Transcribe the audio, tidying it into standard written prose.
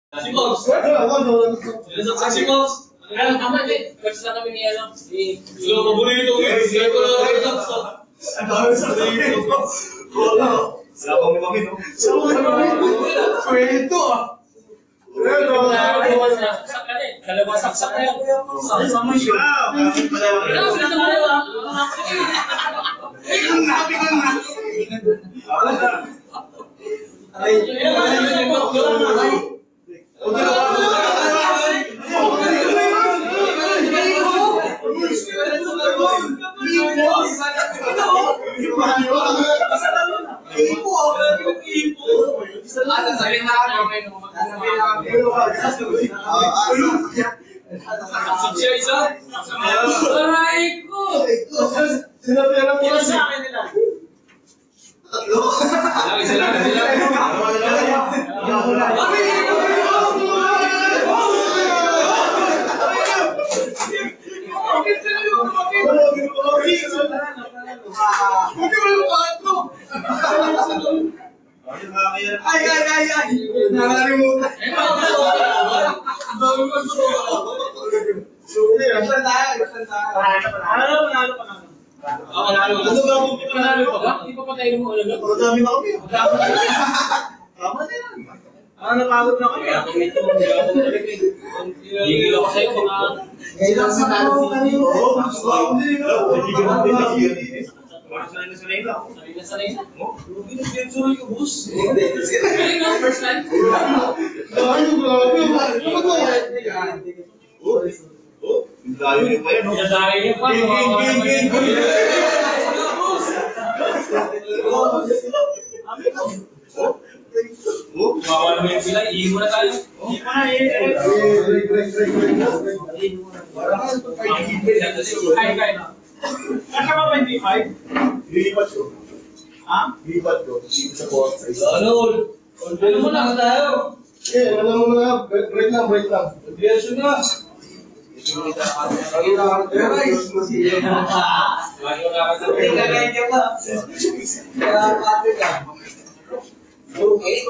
Si Pops. Si Pops. Ano tama din. Coach na kami ni ano. Sino paborito ko? Sino ko na ang dami sa dito. Wala. Wala pang mami, no? Kwento ah. Dalawang saksak na yun. Sama yun. Ano sila sa malawa? Biglang na. Aray ko! Sinapera mo na sa akin nila. Tatlo? Sila. Ay! Nakalimutan. Panalo pa ba? Di pa patayin mo ulit? Madami na kami. Tama na yan. Napagod na kami. Higil ako sa'yo mga... Kailan sa talo kanina? Oo, hindi sanay na. Pinag-sensor yung bus. Galing na, first time. Dahil niyo pa yan, no? Dahil niyo pa. Bawa naman yung sila, ihin mo na tayo. Ihin mo na, Kaya na. Ano ba 25? Lilipat ko. Ha? Lilipat ko. Sa court. Ano mo na tayo? Alam mo na. Break lang. Version na. Okay.